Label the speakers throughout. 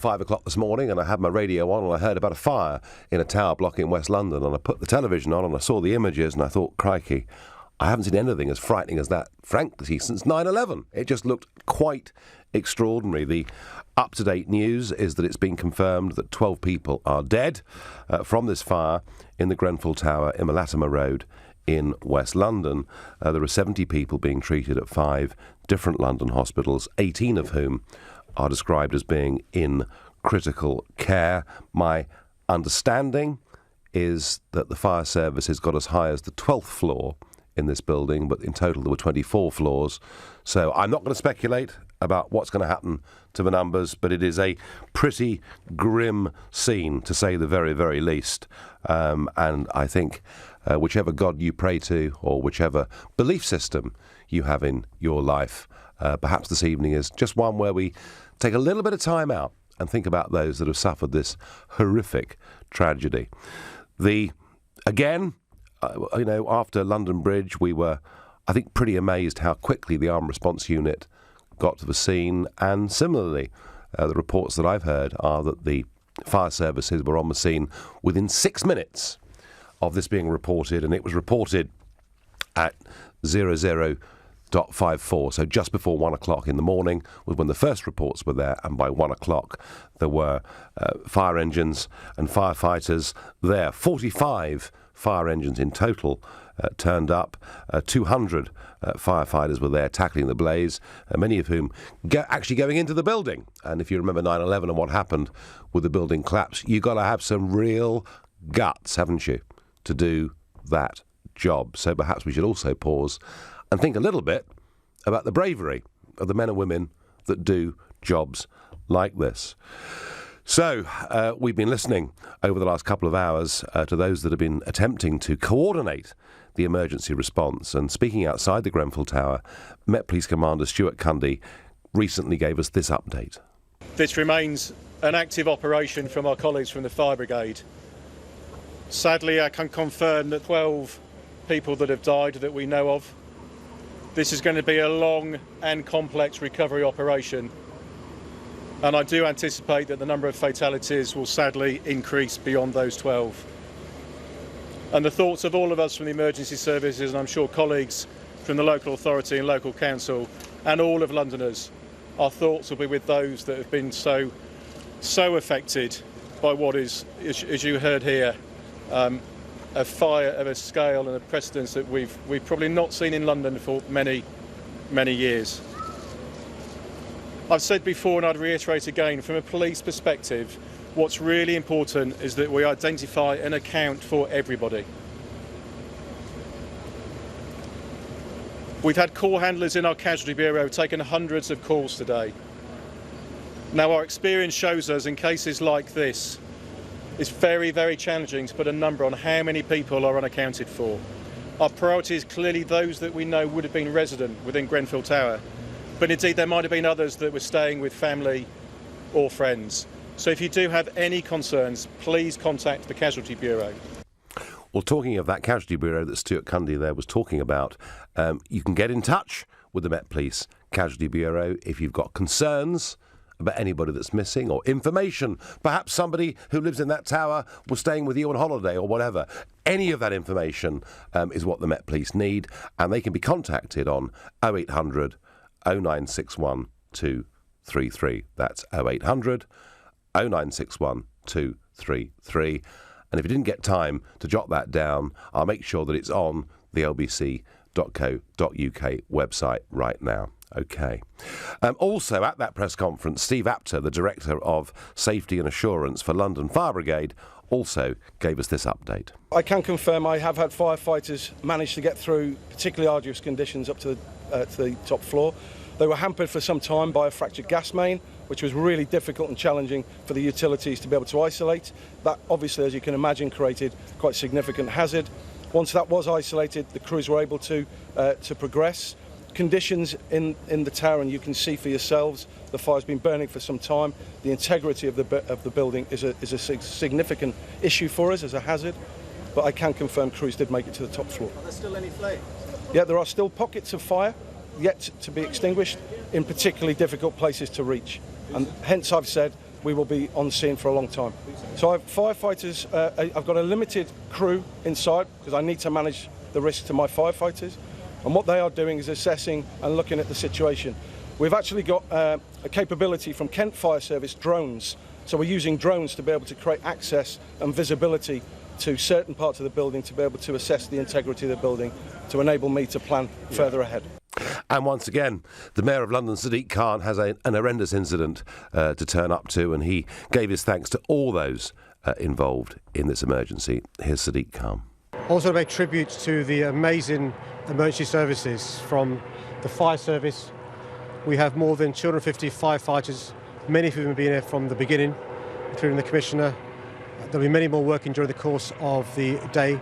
Speaker 1: at 5 o'clock this morning and I had my radio on and I heard about a fire in a tower block in West London, and I put the television on and I saw the images and I thought, crikey, I haven't seen anything as frightening as that, frankly, since 9/11. It just looked quite extraordinary. The up-to-date news is that it's been confirmed that 12 people are dead from this fire in the Grenfell Tower in Latimer Road in West London. There are 70 people being treated at 5 different London hospitals, 18 of whom are described as being in critical care. My understanding is that the fire service has got as high as the 12th floor in this building, but in total there were 24 floors. So I'm not going to speculate about what's going to happen to the numbers, but it is a pretty grim scene, to say the very, very least. And I think whichever God you pray to, or whichever belief system you have in your life, perhaps this evening is just one where we take a little bit of time out and think about those that have suffered this horrific tragedy. After London Bridge, we were, I think, pretty amazed how quickly the Armed Response Unit got to the scene. And similarly, the reports that I've heard are that the fire services were on the scene within 6 minutes of this being reported, and it was reported at 00.54, so just before 1 o'clock in the morning was when the first reports were there, and by 1 o'clock there were fire engines and firefighters there. 45 fire engines in total turned up. 200 firefighters were there tackling the blaze, many of whom actually going into the building. And if you remember 9/11 and what happened with the building collapse, you've got to have some real guts, haven't you, to do that job. So perhaps we should also pause and think a little bit about the bravery of the men and women that do jobs like this. So we've been listening over the last couple of hours to those that have been attempting to coordinate the emergency response. And speaking outside the Grenfell Tower, Met Police Commander Stuart Cundy recently gave us this update.
Speaker 2: This remains an active operation from our colleagues from the Fire Brigade. Sadly, I can confirm that 12 people that have died that we know of. This is going to be a long and complex recovery operation, and I do anticipate that the number of fatalities will sadly increase beyond those 12. And the thoughts of all of us from the emergency services, and I'm sure colleagues from the local authority and local council and all of Londoners, our thoughts will be with those that have been so affected by what is, as you heard here, a fire of a scale and a precedence that we've probably not seen in London for many, many years. I've said before, and I'd reiterate again, from a police perspective, what's really important is that we identify and account for everybody. We've had call handlers in our casualty bureau taking hundreds of calls today. Now, our experience shows us in cases like this, it's very, very challenging to put a number on how many people are unaccounted for. Our priority is clearly those that we know would have been resident within Grenfell Tower, but indeed there might have been others that were staying with family or friends. So if you do have any concerns, please contact the Casualty Bureau.
Speaker 1: Well, talking of that Casualty Bureau that Stuart Cundy there was talking about, you can get in touch with the Met Police Casualty Bureau if you've got concerns about anybody that's missing or information. Perhaps somebody who lives in that tower was staying with you on holiday or whatever. Any of that information is what the Met Police need, and they can be contacted on 0800 0961 233. That's 0800 0961 233. And if you didn't get time to jot that down, I'll make sure that it's on the lbc.co.uk website right now. OK. Also at that press conference, Steve Apter, the Director of Safety and Assurance for London Fire Brigade, also gave us this update.
Speaker 3: I can confirm I have had firefighters manage to get through particularly arduous conditions up to the top floor. They were hampered for some time by a fractured gas main, which was really difficult and challenging for the utilities to be able to isolate. That obviously, as you can imagine, created quite significant hazard. Once that was isolated, the crews were able to progress. Conditions in the tower, and you can see for yourselves, the fire's been burning for some time. The integrity of the building is a significant issue for us as a hazard, but I can confirm crews did make it to the top floor.
Speaker 2: Are there still any flames?
Speaker 3: Yeah, there are still pockets of fire yet to be extinguished in particularly difficult places to reach, and hence I've said we will be on scene for a long time. So firefighters, I've got a limited crew inside because I need to manage the risk to my firefighters, and what they are doing is assessing and looking at the situation. We've actually got a capability from Kent Fire Service drones, so we're using drones to be able to create access and visibility to certain parts of the building to be able to assess the integrity of the building to enable me to plan further ahead.
Speaker 1: And once again, the Mayor of London, Sadiq Khan, has an horrendous incident to turn up to, and he gave his thanks to all those involved in this emergency. Here's Sadiq Khan.
Speaker 4: Also pay tribute to the amazing emergency services from the fire service. We have more than 250 firefighters, many of whom have been here from the beginning, including the Commissioner. There'll be many more working during the course of the day.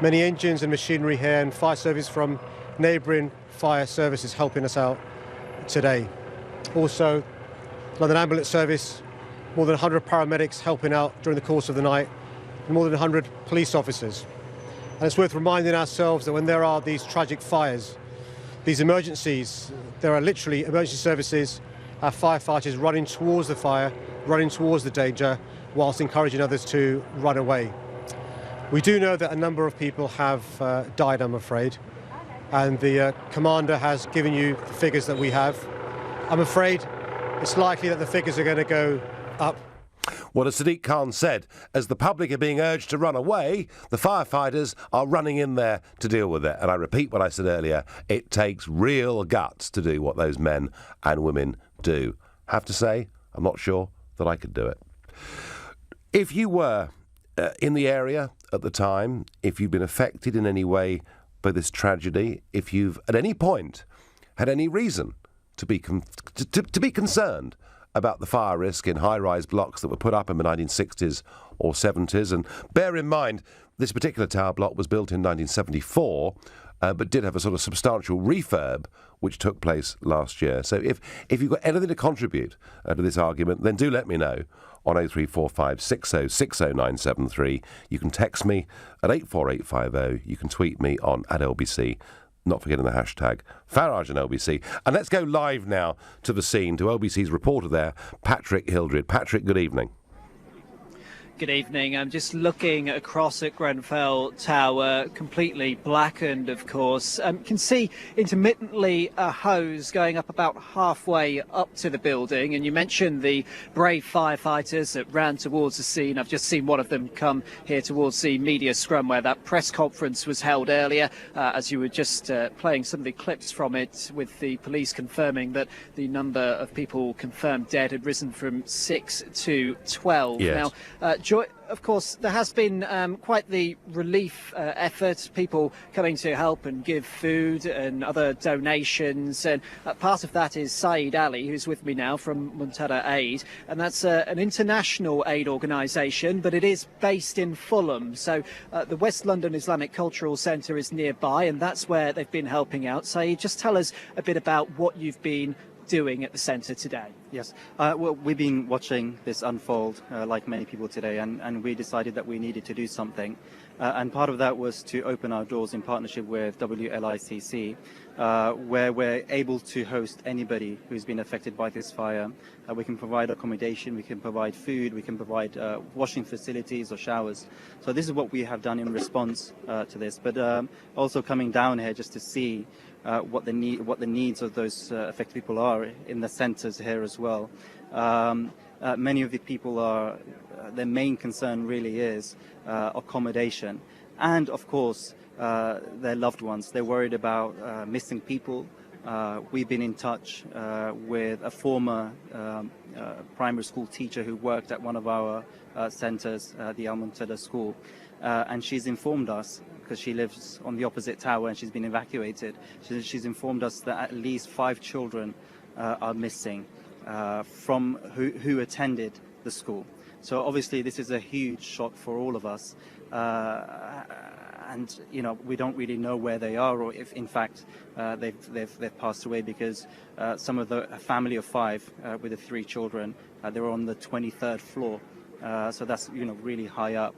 Speaker 4: Many engines and machinery here, and fire service from neighbouring fire services helping us out today. Also, London Ambulance Service, more than 100 paramedics helping out during the course of the night, and more than 100 police officers. And it's worth reminding ourselves that when there are these tragic fires, these emergencies, there are literally emergency services, our firefighters running towards the fire, running towards the danger, whilst encouraging others to run away. We do know that a number of people have died, I'm afraid, and the Commander has given you the figures that we have. I'm afraid it's likely that the figures are going to go up.
Speaker 1: Well, as Sadiq Khan said, as the public are being urged to run away, the firefighters are running in there to deal with it. And I repeat what I said earlier, it takes real guts to do what those men and women do. Have to say, I'm not sure that I could do it. If you were in the area at the time, if you've been affected in any way by this tragedy, if you've at any point had any reason to be concerned about the fire risk in high-rise blocks that were put up in the 1960s or 70s, and bear in mind this particular tower block was built in 1974, but did have a sort of substantial refurb which took place last year. So if you've got anything to contribute to this argument, then do let me know on 0345 60 60973. You can text me at 84850. You can tweet me on @LBC. Not forgetting the hashtag Farage and LBC. And let's go live now to the scene, to LBC's reporter there, Patrick Hildred. Patrick, good evening.
Speaker 5: Good evening. I'm just looking across at Grenfell Tower, completely blackened, of course. You can see intermittently a hose going up about halfway up to the building. And you mentioned the brave firefighters that ran towards the scene. I've just seen one of them come here towards the media scrum where that press conference was held earlier, as you were just playing some of the clips from it, with the police confirming that the number of people confirmed dead had risen from 6 to 12.
Speaker 1: Yes.
Speaker 5: Now, of course, there has been quite the relief effort, people coming to help and give food and other donations. And part of that is Saeed Ali, who's with me now from Muntada Aid. And that's an international aid organisation, but it is based in Fulham. So the West London Islamic Cultural Centre is nearby, and that's where they've been helping out. Saeed, just tell us a bit about what you've been doing at the centre today.
Speaker 6: Yes, well, we've been watching this unfold like many people today, and we decided that we needed to do something. And part of that was to open our doors in partnership with WLICC, where we're able to host anybody who's been affected by this fire. We can provide accommodation, we can provide food, we can provide washing facilities or showers. So this is what we have done in response to this, but also coming down here just to see what the needs of those affected people are in the centres here as well. Many of the people their main concern really is accommodation, and of course their loved ones. They're worried about missing people. We've been in touch with a former primary school teacher who worked at one of our centres, the Al Muntada School, and she's informed us, because she lives on the opposite tower and she's been evacuated. She's informed us that at least 5 children are missing from who attended the school. So obviously this is a huge shock for all of us, and we don't really know where they are, or if in fact they've passed away, because some of a family of 5 with the 3 children, they were on the 23rd floor, so that's really high up.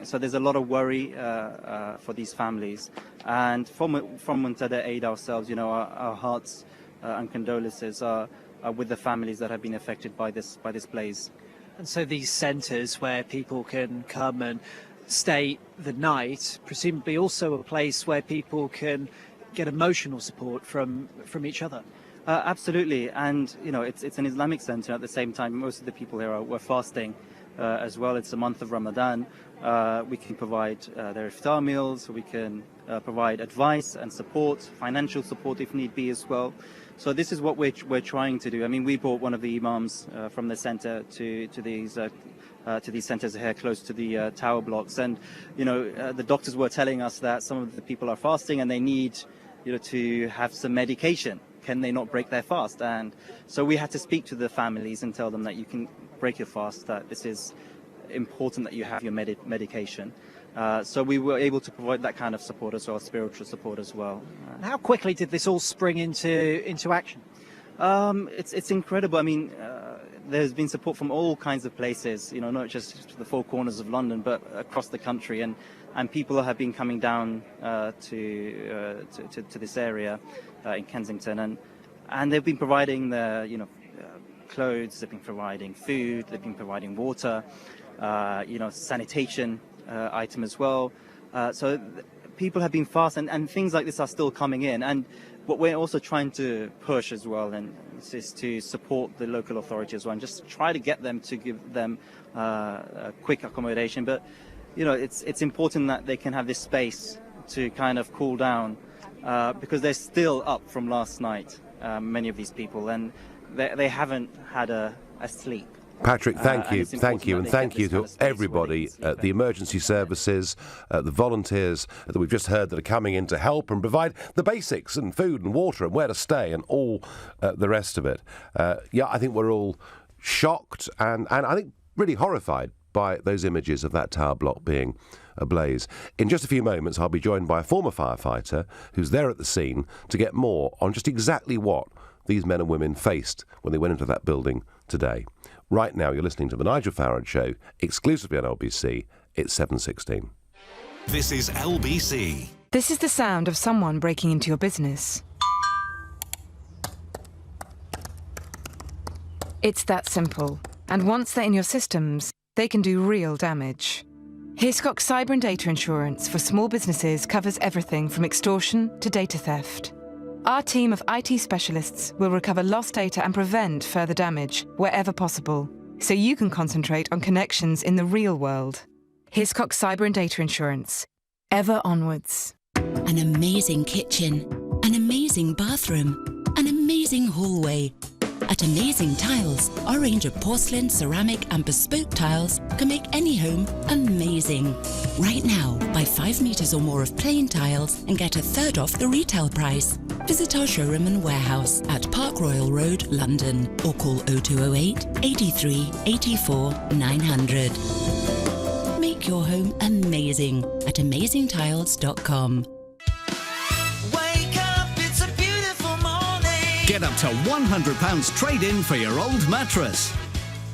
Speaker 6: So there's a lot of worry for these families, and from Muntada Aid ourselves, our hearts and condolences are with the families that have been affected by this blaze.
Speaker 5: And so these centres where people can come and stay the night, presumably also a place where people can get emotional support from each other.
Speaker 6: Absolutely, and it's an Islamic centre. At the same time, most of the people here were fasting as well. It's the month of Ramadan. We can provide their iftar meals. We can provide advice and support, financial support if need be as well. So this is what we're trying to do. I mean, we brought one of the imams from the centre to these centres here close to the tower blocks, and the doctors were telling us that some of the people are fasting and they need to have some medication. Can they not break their fast? And so we had to speak to the families and tell them that you can break your fast, that this is important that you have your medication. So we were able to provide that kind of support as well, spiritual support as well.
Speaker 5: How quickly did this all spring into action?
Speaker 6: It's incredible. I mean, there's been support from all kinds of places, not just the four corners of London, but across the country. And people have been coming down to this area in Kensington, and they've been providing the clothes, they've been providing food, they've been providing water, sanitation item as well. So people have been fast, and things like this are still coming in. And what we're also trying to push as well, and is to support the local authorities as well, and just try to get them to give them a quick accommodation. But it's important that they can have this space to kind of cool down, because they're still up from last night, many of these people, and they haven't had a sleep.
Speaker 1: Patrick, thank you, and thank you to everybody, the emergency services, the volunteers that we've just heard that are coming in to help and provide the basics and food and water and where to stay and all the rest of it. I think we're all shocked and I think really horrified by those images of that tower block being ablaze. In just a few moments, I'll be joined by a former firefighter who's there at the scene to get more on just exactly what these men and women faced when they went into that building today. Right now, you're listening to The Nigel Farage Show, exclusively on LBC. It's 7:16.
Speaker 7: This is LBC.
Speaker 8: This is the sound of someone breaking into your business. It's that simple. And once they're in your systems, they can do real damage. Hiscox Cyber and Data Insurance for small businesses covers everything from extortion to data theft. Our team of IT specialists will recover lost data and prevent further damage wherever possible, so you can concentrate on connections in the real world. Hiscox Cyber and Data Insurance. Ever onwards.
Speaker 9: An amazing kitchen, an amazing bathroom, an amazing hallway. At Amazing Tiles, our range of porcelain, ceramic and bespoke tiles can make any home amazing. Right now, buy 5 metres or more of plain tiles and get a third off the retail price. Visit our showroom and warehouse at Park Royal Road, London, or call 0208 83 84 900. Make your home amazing at amazingtiles.com.
Speaker 7: Get up to £100 trade-in for your old mattress.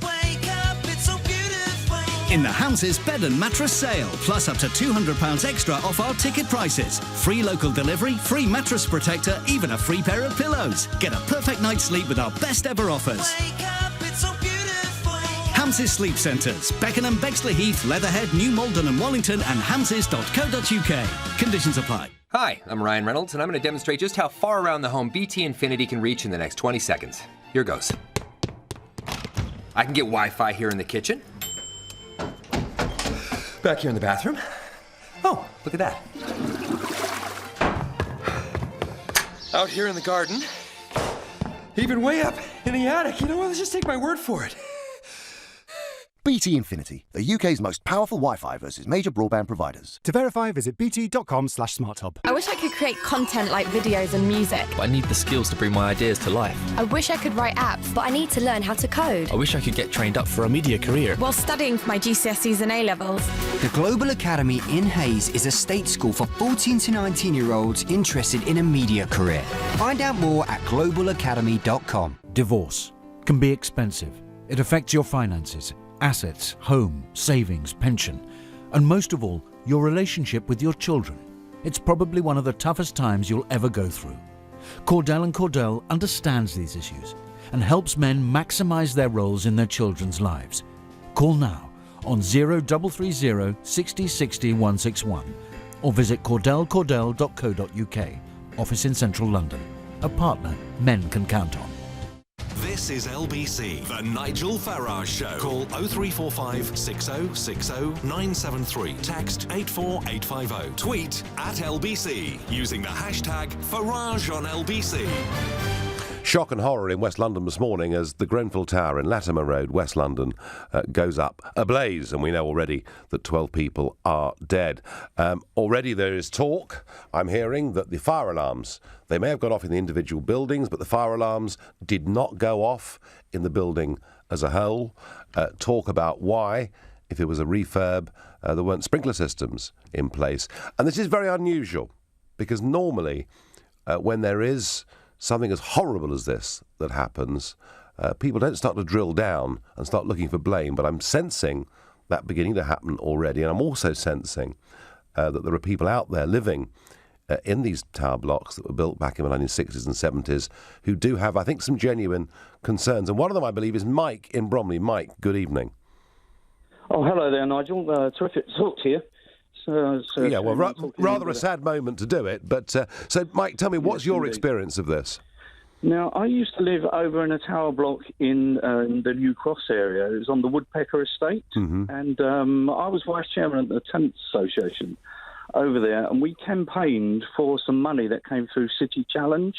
Speaker 10: Wake up, it's so beautiful.
Speaker 7: In the Hans's Bed and Mattress Sale, plus up to £200 extra off our ticket prices. Free local delivery, free mattress protector, even a free pair of pillows. Get a perfect night's sleep with our best ever offers.
Speaker 10: Wake up, it's so beautiful.
Speaker 7: Hans's Sleep Centres, Beckenham, Bexley Heath, Leatherhead, New Malden and Wallington, and hamses.co.uk. Conditions apply.
Speaker 11: Hi, I'm Ryan Reynolds, and I'm going to demonstrate just how far around the home BT Infinity can reach in the next 20 seconds. Here goes. I can get Wi-Fi here in the kitchen. Back here in the bathroom. Oh, look at that. Out here in the garden. Even way up in the attic. You know what? Let's just take my word for it.
Speaker 12: BT Infinity, the UK's most powerful Wi-Fi versus major broadband providers. To verify, visit bt.com/smarthub.
Speaker 13: I wish I could create content like videos and music.
Speaker 14: But I need the skills to bring my ideas to life.
Speaker 13: I wish I could write apps, but I need to learn how to code.
Speaker 14: I wish I could get trained up for a media career.
Speaker 13: While studying for my GCSEs and A-levels.
Speaker 15: The Global Academy in Hayes is a state school for 14 to 19-year-olds interested in a media career. Find out more at globalacademy.com.
Speaker 16: Divorce can be expensive. It affects your finances, assets, home, savings, pension, and most of all, your relationship with your children. It's probably one of the toughest times you'll ever go through. Cordell & Cordell understands these issues and helps men maximise their roles in their children's lives. Call now on 0330 60 60 161 or visit cordellcordell.co.uk. Office in central London. A partner men can count on.
Speaker 17: This is LBC, the Nigel Farage Show. Call 0345 6060 973. Text 84850. Tweet at LBC using the hashtag Farage on LBC.
Speaker 1: Shock and horror in West London this morning as the Grenfell Tower in Latimer Road, West London, goes up ablaze, and we know already that 12 people are dead. Already there is talk, I'm hearing, that the fire alarms, they may have gone off in the individual buildings, but the fire alarms did not go off in the building as a whole. Talk about why, if it was a refurb, there weren't sprinkler systems in place. And this is very unusual, because normally when there is something as horrible as this that happens, people don't start to drill down and start looking for blame, but I'm sensing that beginning to happen already, and I'm also sensing that there are people out there living in these tower blocks that were built back in the 1960s and 70s who do have, I think, some genuine concerns. And one of them, I believe, is Mike in Bromley. Mike, good evening.
Speaker 18: Oh, hello there, Nigel. Terrific to talk to you.
Speaker 1: Yeah, well, rather a sad moment to do it. But so, Mike, tell me, what's your experience of this?
Speaker 18: Now, I used to live over in a tower block in the New Cross area. It was on the Woodpecker Estate, and I was vice chairman of the Tenants Association over there, and we campaigned for some money that came through City Challenge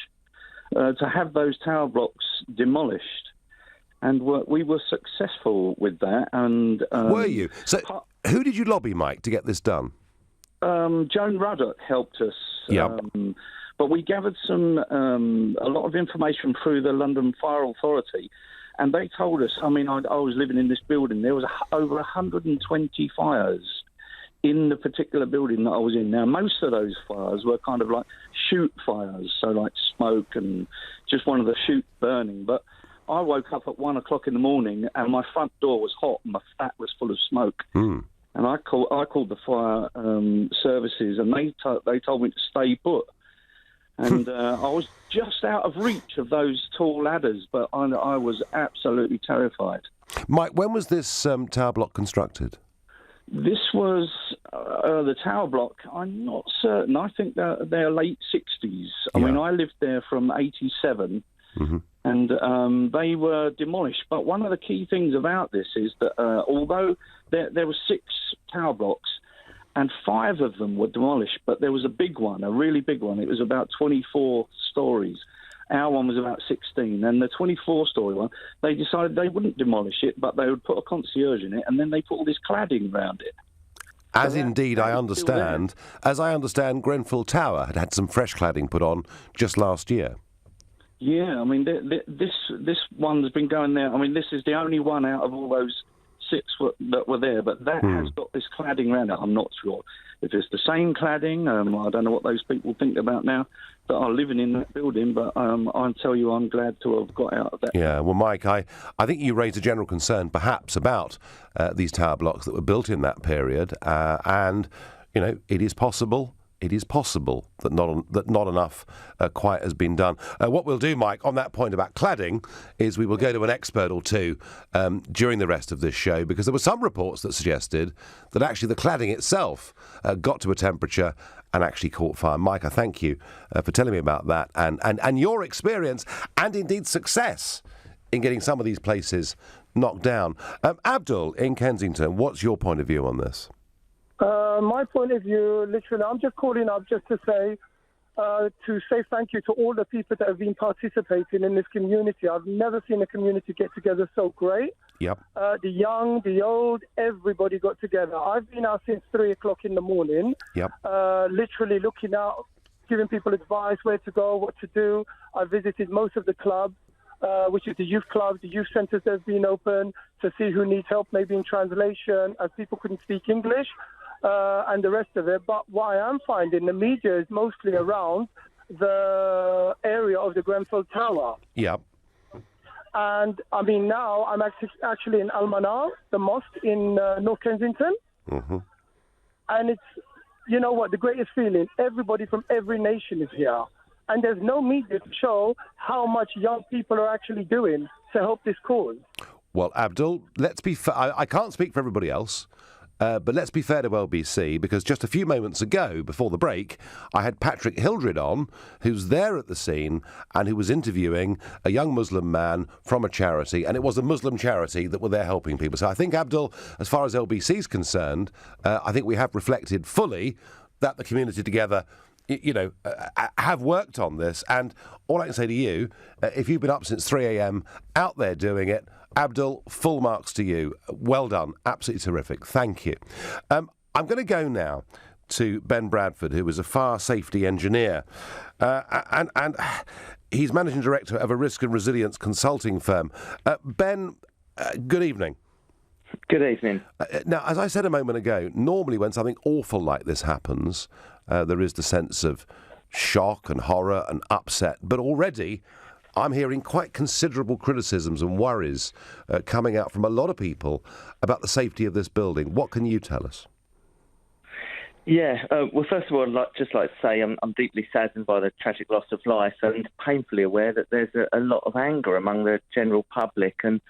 Speaker 18: to have those tower blocks demolished, and we were successful with that. And
Speaker 1: were you? So, who did you lobby, Mike, to get this done?
Speaker 18: Joan Ruddock helped us.
Speaker 1: Yep.
Speaker 18: But we gathered a lot of information through the London Fire Authority, and they told us, I mean, I was living in this building, there was over 120 fires in the particular building that I was in. Now, most of those fires were kind of like shoot fires, so like smoke and just one of the shoot burning. But I woke up at 1 o'clock in the morning and my front door was hot and my flat was full of smoke. And I called the fire services, and they told me to stay put. And I was just out of reach of those tall ladders, but I was absolutely terrified.
Speaker 1: Mike, when was this tower block constructed?
Speaker 18: This was the tower block. I'm not certain. I think they're late 60s. I mean, I lived there from 87. And they were demolished. But one of the key things about this is that although there were 6 tower blocks and 5 of them were demolished, but there was a big one, a really big one. It was about 24 stories. Our one was about 16. And the 24-story one, they decided they wouldn't demolish it, but they would put a concierge in it, and then they put all this cladding around it.
Speaker 1: As indeed I understand, Grenfell Tower had some fresh cladding put on just last year.
Speaker 18: Yeah, I mean, this one's been going there. I mean, this is the only one out of all those 6 that were there, but that has got this cladding around it. I'm not sure if it's the same cladding. I don't know what those people think about now that are living in that building, but I'll tell you, I'm glad to have got out of that.
Speaker 1: Yeah, well, Mike, I think you raised a general concern, perhaps, about these tower blocks that were built in that period, and, you know, it is possible that not enough quite has been done. What we'll do, Mike, on that point about cladding, is we will go to an expert or two during the rest of this show, because there were some reports that suggested that actually the cladding itself got to a temperature and actually caught fire. Mike, I thank you for telling me about that and your experience and indeed success in getting some of these places knocked down. Abdul in Kensington, what's your point of view on this?
Speaker 19: My point of view, literally, I'm just calling up just to say thank you to all the people that have been participating in this community. I've never seen a community get together so great.
Speaker 1: Yep.
Speaker 19: The young, the old, everybody got together. I've been out since 3 o'clock in the morning.
Speaker 1: Yep.
Speaker 19: Literally looking out, giving people advice, where to go, what to do. I visited most of the clubs, which is the youth clubs, the youth centres that have been open, to see who needs help, maybe in translation, as people couldn't speak English. And the rest of it. But what I am finding, the media is mostly around the area of the Grenfell Tower.
Speaker 1: Yeah.
Speaker 19: And, I mean, now I'm actually in Al-Manar, the mosque in North Kensington. And it's, you know what, the greatest feeling, everybody from every nation is here. and there's no media to show how much young people are actually doing to help this cause.
Speaker 1: Well, Abdul, let's be fair. I can't speak for everybody else, but let's be fair to LBC, because just a few moments ago, before the break, I had Patrick Hildred on, who's there at the scene and who was interviewing a young Muslim man from a charity, and it was a Muslim charity that were there helping people. So I think, Abdul, as far as LBC is concerned, I think we have reflected fully that the community together have worked on this. And all I can say to you, if you've been up since 3 a.m. out there doing it, Abdul, full marks to you. Well done. Absolutely terrific. Thank you. I'm going to go now to Ben Bradford, who is a fire safety engineer. And he's managing director of a risk and resilience consulting firm. Ben, good evening.
Speaker 20: Good evening.
Speaker 1: Now, as I said a moment ago, normally when something awful like this happens, there is the sense of shock and horror and upset. But already I'm hearing quite considerable criticisms and worries coming out from a lot of people about the safety of this building. What can you tell us?
Speaker 20: Yeah, well, first of all, I'd just like to say I'm deeply saddened by the tragic loss of life and painfully aware that there's a lot of anger among the general public, and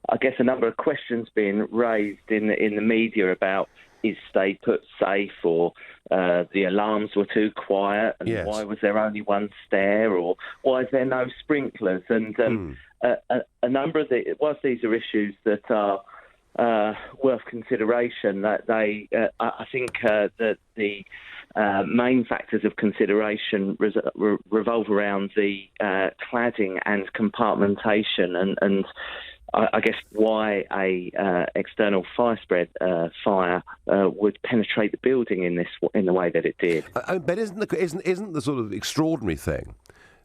Speaker 20: I guess a number of questions being raised in the media about is stay put safe, or the alarms were too quiet, and why was there only one stair, or why is there no sprinklers? And a number of whilst these are issues that are worth consideration, that I think that the main factors of consideration revolve around the cladding and compartmentation, and I guess why a external fire spread fire would penetrate the building in the way that it did.
Speaker 1: But isn't the sort of extraordinary thing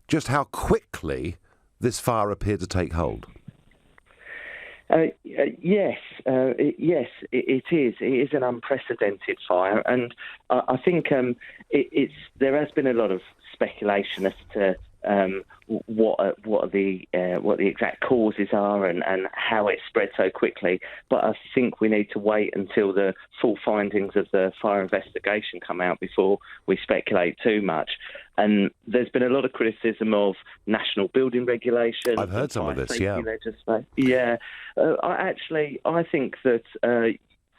Speaker 1: just how quickly this fire appeared to take hold?
Speaker 20: Yes, it is. It is an unprecedented fire, and I think there has been a lot of speculation as to what the exact causes are and how it spread so quickly. But I think we need to wait until the full findings of the fire investigation come out before we speculate too much. And there's been a lot of criticism of national building regulations.
Speaker 1: I've heard some of this, yeah.
Speaker 20: Yeah. I think that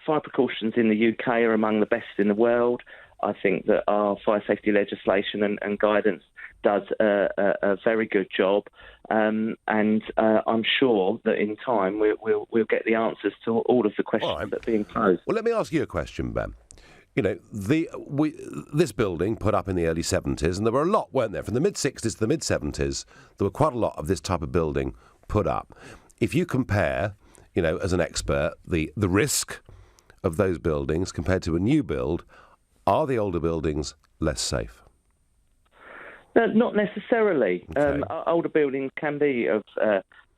Speaker 20: fire precautions in the UK are among the best in the world. I think that our fire safety legislation and guidance does a very good job, and I'm sure that in time we'll get the answers to all of the questions that are being posed.
Speaker 1: Well, let me ask you a question, Ben. You know, this building put up in the early 70s, and there were a lot, weren't there? From the mid-60s to the mid-70s, there were quite a lot of this type of building put up. If you compare, as an expert, the risk of those buildings compared to a new build, are the older buildings less safe?
Speaker 20: Not necessarily.
Speaker 1: Okay.
Speaker 20: Older buildings can be of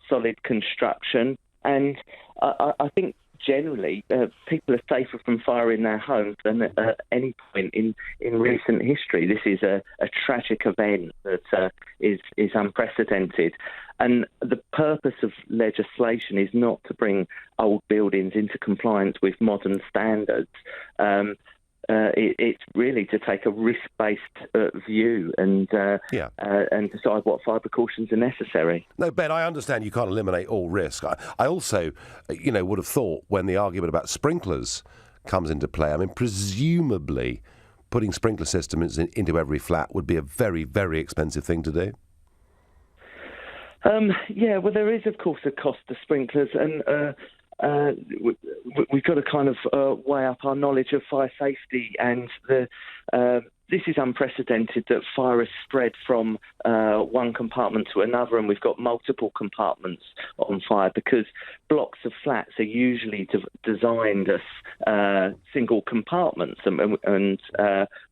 Speaker 20: solid construction, and I think generally people are safer from fire in their homes than at any point in recent history. This is a tragic event that is unprecedented, and the purpose of legislation is not to bring old buildings into compliance with modern standards. It's really to take a risk-based view and decide what fire precautions are necessary.
Speaker 1: No, Ben, I understand you can't eliminate all risk. I also, would have thought when the argument about sprinklers comes into play, I mean, presumably putting sprinkler systems into every flat would be a very, very expensive thing to do.
Speaker 20: Well, there is, of course, a cost to sprinklers, and we've got to kind of weigh up our knowledge of fire safety, and this is unprecedented that fire has spread from one compartment to another, and we've got multiple compartments on fire because blocks of flats are usually designed as single compartments, and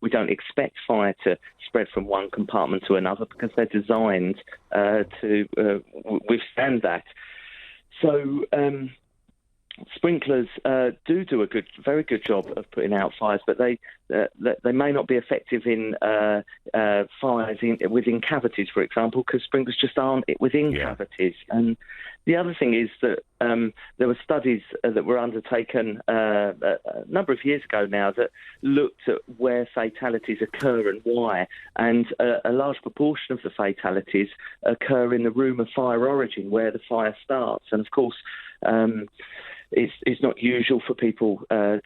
Speaker 20: we don't expect fire to spread from one compartment to another because they're designed to withstand that. So sprinklers do a very good job of putting out fires, but they may not be effective in fires within cavities, for example, because sprinklers just aren't within cavities. And the other thing is that there were studies that were undertaken a number of years ago now that looked at where fatalities occur and why, and a large proportion of the fatalities occur in the room of fire origin, where the fire starts. And of course, it's not usual for people to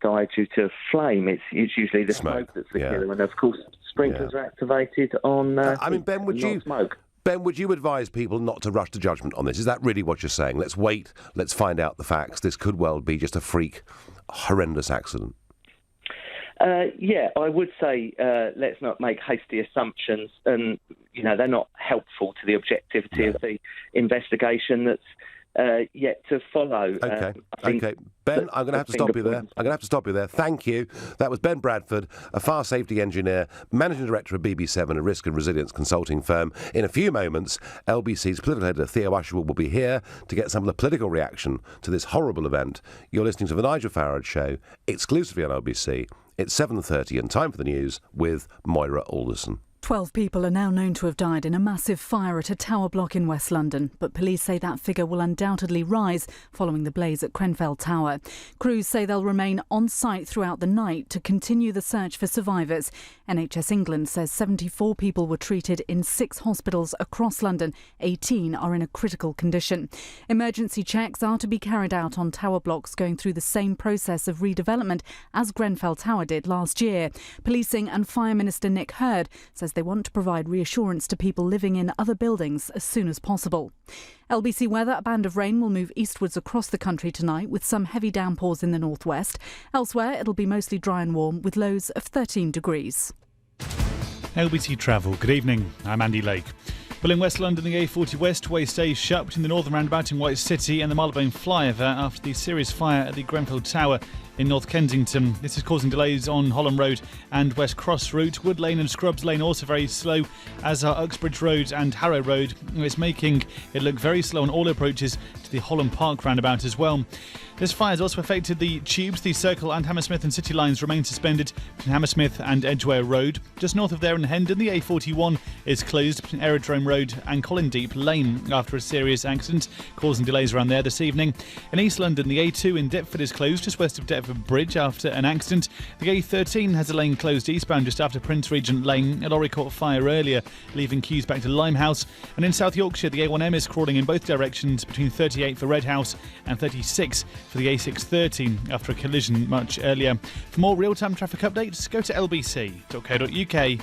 Speaker 20: die due to flame. It's usually the smoke that's the killer, and of course sprinklers are activated on.
Speaker 1: Ben, would you advise people not to rush to judgment on this? Is that really what you're saying? Let's wait. Let's find out the facts. This could well be just a freak, horrendous accident.
Speaker 20: Yeah, I would say let's not make hasty assumptions, and they're not helpful to the objectivity of the investigation that's yet to follow.
Speaker 1: Okay. Ben, I'm going to have to stop you there. Thank you. That was Ben Bradford, a fire safety engineer, managing director of BB7, a risk and resilience consulting firm. In a few moments, LBC's political editor Theo Usherwood will be here to get some of the political reaction to this horrible event. You're listening to The Nigel Farage Show, exclusively on LBC. It's 7:30 and time for the news with Moira Alderson.
Speaker 21: 12 people are now known to have died in a massive fire at a tower block in West London, but police say that figure will undoubtedly rise following the blaze at Grenfell Tower. Crews say they'll remain on site throughout the night to continue the search for survivors. NHS England says 74 people were treated in 6 hospitals across London. 18 are in a critical condition. Emergency checks are to be carried out on tower blocks going through the same process of redevelopment as Grenfell Tower did last year. Policing and Fire Minister Nick Hurd says they want to provide reassurance to people living in other buildings as soon as possible. LBC weather: a band of rain will move eastwards across the country tonight with some heavy downpours in the northwest. Elsewhere, it'll be mostly dry and warm with lows of 13 degrees.
Speaker 22: LBC Travel, good evening. I'm Andy Lake. Well, in West London, the A40 Westway stays shut between the northern roundabout in White City and the Marylebone flyover after the serious fire at the Grenfell Tower in North Kensington. This is causing delays on Holland Road and West Cross route. Wood Lane and Scrubs Lane also very slow, as are Uxbridge Road and Harrow Road. It's making it look very slow on all approaches to the Holland Park roundabout as well. This fire has also affected the tubes. The Circle and Hammersmith and City lines remain suspended between Hammersmith and Edgware Road. Just north of there in Hendon, the A41 is closed between Aerodrome Road and Collindeep Lane after a serious accident, causing delays around there this evening. In East London, the A2 in Deptford is closed just west of Deptford Bridge after an accident. The A13 has a lane closed eastbound just after Prince Regent Lane. A lorry caught fire earlier, leaving queues back to Limehouse. And in South Yorkshire, the A1M is crawling in both directions between 38 for Red House and 36 for the A613 after a collision much earlier. For more real-time traffic updates, go to lbc.co.uk.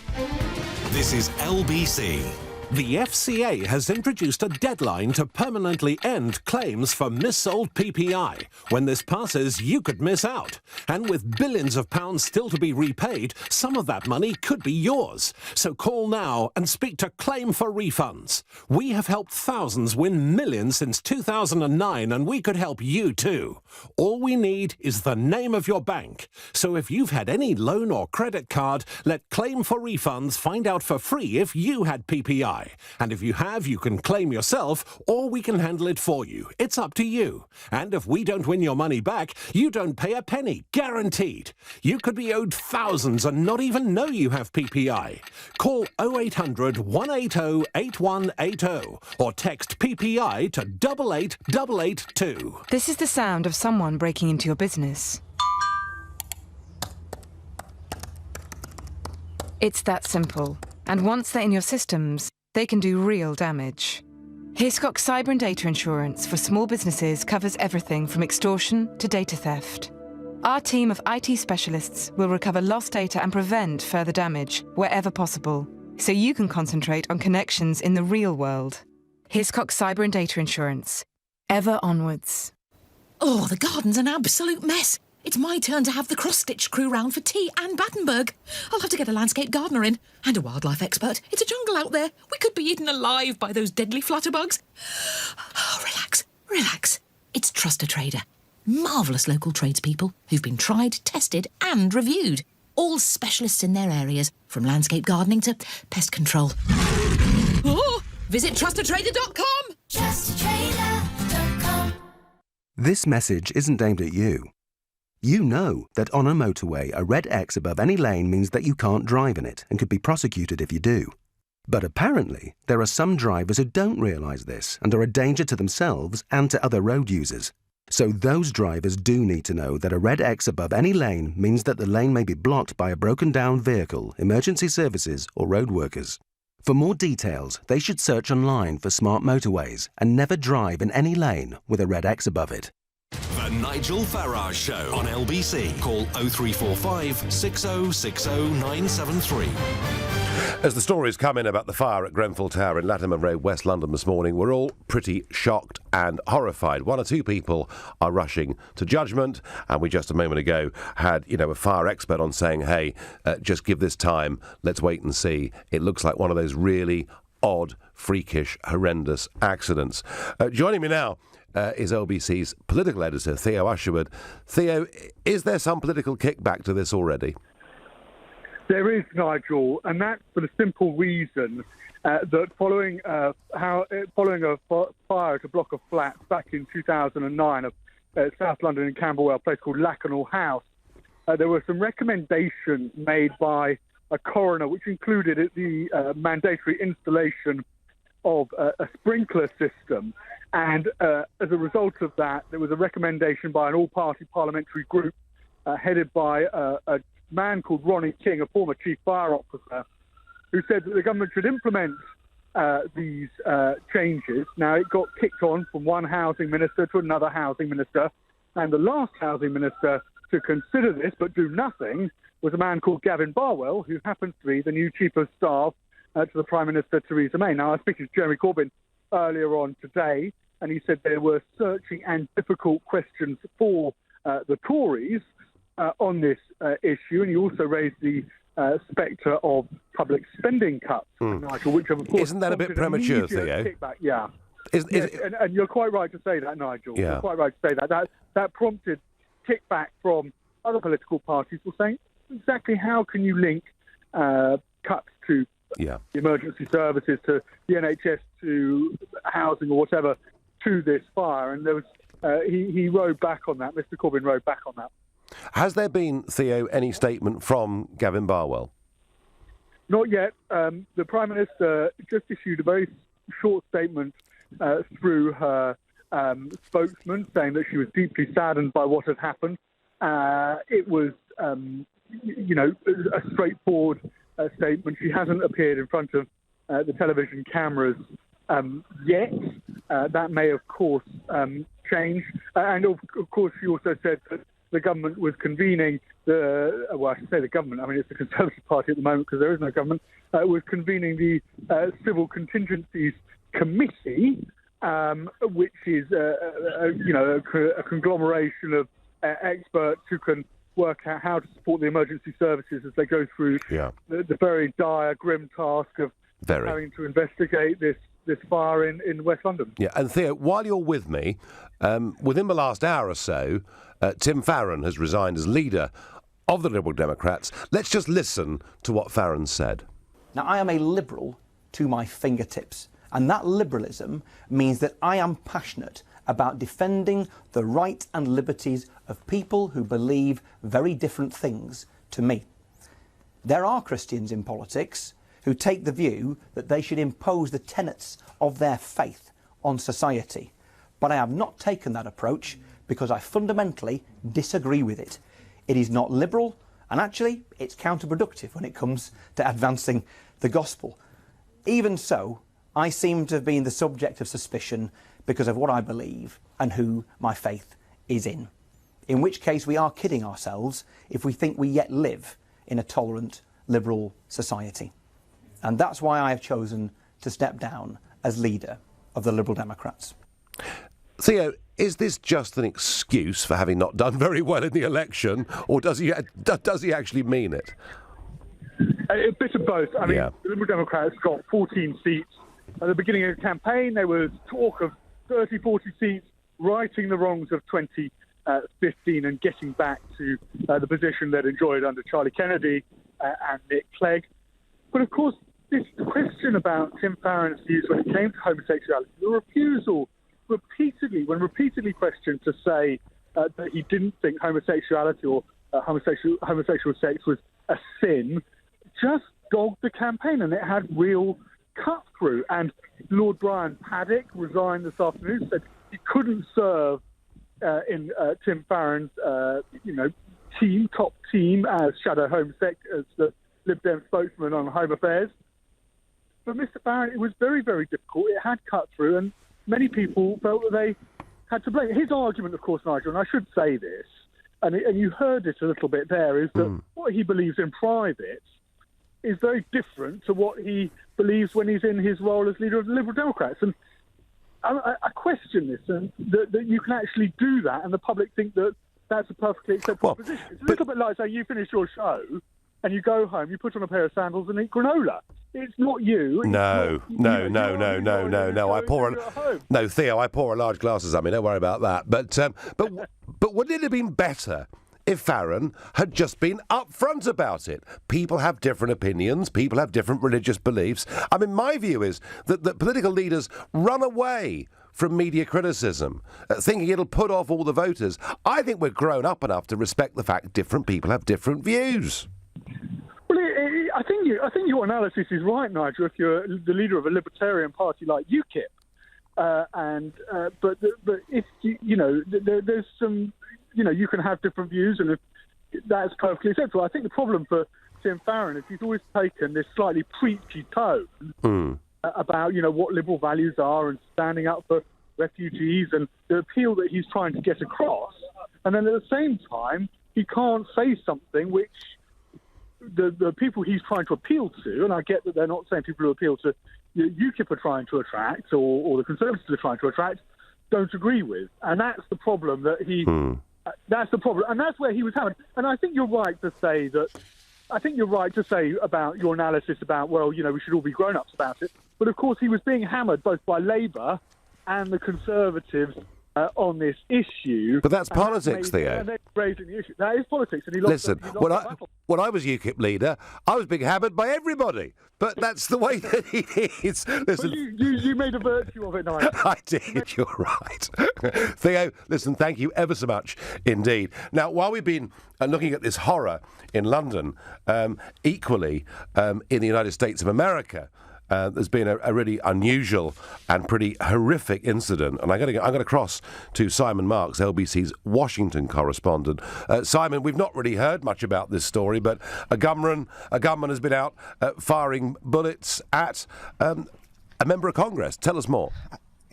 Speaker 17: This is LBC. The FCA has introduced a deadline to permanently end claims for missold PPI. When this passes, you could miss out. And with billions of pounds still to be repaid, some of that money could be yours. So call now and speak to Claim for Refunds. We have helped thousands win millions since 2009, and we could help you too. All we need is the name of your bank. So if you've had any loan or credit card, let Claim for Refunds find out for free if you had PPI. And if you have, you can claim yourself, or we can handle it for you. It's up to you. And if we don't win your money back, you don't pay a penny, guaranteed. You could be owed thousands and not even know you have PPI. Call 0800 180 8180 or text PPI to 88882.
Speaker 8: This is the sound of someone breaking into your business. It's that simple. And once they're in your systems, they can do real damage. Hiscox Cyber and Data Insurance for small businesses covers everything from extortion to data theft. Our team of IT specialists will recover lost data and prevent further damage wherever possible, so you can concentrate on connections in the real world. Hiscox Cyber and Data Insurance. Ever onwards.
Speaker 23: Oh, the garden's an absolute mess. It's my turn to have the cross-stitch crew round for tea and Battenberg. I'll have to get a landscape gardener in and a wildlife expert. It's a jungle out there. We could be eaten alive by those deadly flutterbugs. Oh, relax, relax. It's Trust a Trader. Marvellous local tradespeople who've been tried, tested and reviewed. All specialists in their areas, from landscape gardening to pest control. Oh, visit trustatrader.com.
Speaker 10: Trustatrader.com.
Speaker 2: This message isn't aimed at you. You know that on a motorway, a red X above any lane means that you can't drive in it and could be prosecuted if you do. But apparently, there are some drivers who don't realise this and are a danger to themselves and to other road users. So those drivers do need to know that a red X above any lane means that the lane may be blocked by a broken down vehicle, emergency services or road workers. For more details, they should search online for smart motorways and never drive in any lane with a red X above it.
Speaker 17: The Nigel Farage Show on LBC. Call 0345 6060 973.
Speaker 1: As the stories come in about the fire at Grenfell Tower in Latimer Road, West London this morning, we're all pretty shocked and horrified. One or two people are rushing to judgment, and we just a moment ago had, a fire expert on saying, hey, just give this time, let's wait and see. It looks like one of those really odd, freakish, horrendous accidents. Joining me now is LBC's political editor, Theo Usherwood. Theo, is there some political kickback to this already?
Speaker 3: There is, Nigel, and that's for the simple reason that following a fire at a block of flats back in 2009 of South London in Camberwell, a place called Lakanal House, there were some recommendations made by a coroner, which included the mandatory installation of a sprinkler system. And as a result of that, there was a recommendation by an all-party parliamentary group headed by a man called Ronnie King, a former chief fire officer, who said that the government should implement these changes. Now, it got kicked on from one housing minister to another housing minister, and the last housing minister to consider this but do nothing was a man called Gavin Barwell, who happens to be the new chief of staff to the Prime Minister, Theresa May. Now, I was speaking to Jeremy Corbyn earlier on today, and he said there were searching and difficult questions for the Tories on this issue, and he also raised the spectre of public spending cuts, Nigel, which of course...
Speaker 1: Isn't that a bit premature, Theo?
Speaker 3: Kickback, yeah. And you're quite right to say that, Nigel.
Speaker 1: Yeah.
Speaker 3: You're quite right to say that. That prompted kickback from other political parties who were saying, exactly how can you link cuts to the emergency services, to the NHS, to housing or whatever, to this fire? And there was he rode back on that. Mr. Corbyn rode back on that.
Speaker 1: Has there been, Theo, any statement from Gavin Barwell?
Speaker 3: Not yet. The Prime Minister just issued a very short statement through her spokesman, saying that she was deeply saddened by what had happened. It was, a straightforward statement. She hasn't appeared in front of the television cameras yet. That may, of course, change. And, of course, she also said that the government was convening I should say the government, I mean, it's the Conservative Party at the moment because there is no government, was convening the Civil Contingencies Committee, which is, a conglomeration of experts who can work out how to support the emergency services as they go through the very dire, grim task of having to investigate this fire in West London.
Speaker 1: Yeah, and Theo, while you're with me, within the last hour or so, Tim Farron has resigned as leader of the Liberal Democrats. Let's just listen to what Farron said.
Speaker 4: Now, I am a Liberal to my fingertips, and that liberalism means that I am passionate about defending the right and liberties of people who believe very different things to me. There are Christians in politics who take the view that they should impose the tenets of their faith on society. But I have not taken that approach because I fundamentally disagree with it. It is not liberal, and actually it's counterproductive when it comes to advancing the gospel. Even so, I seem to have been the subject of suspicion because of what I believe and who my faith is in which case we are kidding ourselves if we think we yet live in a tolerant, liberal society. And that's why I have chosen to step down as leader of the Liberal Democrats.
Speaker 1: Theo, is this just an excuse for having not done very well in the election, or does he actually mean it?
Speaker 3: A bit of both. I mean, the Liberal Democrats got 14 seats. At the beginning of the campaign, there was talk of 30, 40 seats, righting the wrongs of 2015 and getting back to the position they'd enjoyed under Charlie Kennedy and Nick Clegg. But of course, this question about Tim Farron's views when it came to homosexuality, the refusal repeatedly questioned to say that he didn't think homosexuality or homosexual sex was a sin, just dogged the campaign, and it had real cut through. And Lord Brian Paddock resigned this afternoon, said he couldn't serve in Tim Farron's top team as shadow as the Lib Dem spokesman on home affairs. But Mr. Farron, it was very, very difficult. It had cut through, and many people felt that they had to blame. His argument, of course, Nigel, and I should say this, and you heard it a little bit there, is that what he believes in private is very different to what he believes when he's in his role as leader of the Liberal Democrats. And I question this, and that you can actually do that, and the public think that that's a perfectly acceptable position. It's a little bit like saying you finish your show and you go home, you put on a pair of sandals and eat granola. It's not you.
Speaker 1: No. Theo, I pour a large glass of something. Don't worry about that. But wouldn't it have been better if Farron had just been upfront about it? People have different opinions. People have different religious beliefs. I mean, my view is that political leaders run away from media criticism, thinking it'll put off all the voters. I think we're grown up enough to respect the fact different people have different views.
Speaker 3: Well, I think your analysis is right, Nigel. If you're the leader of a libertarian party like UKIP, but if there's some, you can have different views, and that's perfectly acceptable. I think the problem for Tim Farron is he's always taken this slightly preachy tone about what liberal values are and standing up for refugees and the appeal that he's trying to get across, and then at the same time he can't say something which the people he's trying to appeal to, and I get that they're not the same people who appeal to UKIP are trying to attract, or the Conservatives are trying to attract, don't agree with. And that's the problem that that's the problem. And that's where he was hammered. And I think you're right to say about your analysis about, we should all be grown-ups about it. But of course he was being hammered both by Labour and the Conservatives on this issue.
Speaker 1: But that's politics, Theo.
Speaker 3: And they're raising the issue. That is politics, and he lost.
Speaker 1: Listen, when I was UKIP leader, I was being hammered by everybody. But that's the way that he is. Listen,
Speaker 3: you made a virtue of it, Nigel.
Speaker 1: I did. You're right, Theo. Listen, thank you ever so much indeed. Now, while we've been looking at this horror in London, equally in the United States of America. There's been a really unusual and pretty horrific incident, and I'm going to cross to Simon Marks, LBC's Washington correspondent. Simon, we've not really heard much about this story, but a gunman has been out firing bullets at a member of Congress. Tell us more.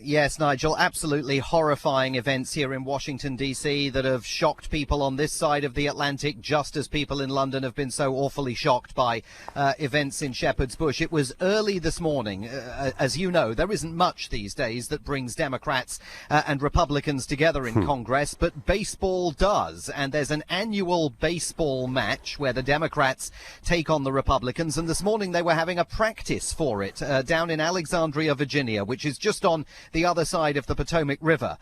Speaker 5: Yes, Nigel, absolutely horrifying events here in Washington, D.C. that have shocked people on this side of the Atlantic, just as people in London have been so awfully shocked by events in Shepherd's Bush. It was early this morning. As you know, there isn't much these days that brings Democrats and Republicans together in Congress, but baseball does. And there's an annual baseball match where the Democrats take on the Republicans. And this morning they were having a practice for it down in Alexandria, Virginia, which is just on the other side of the Potomac River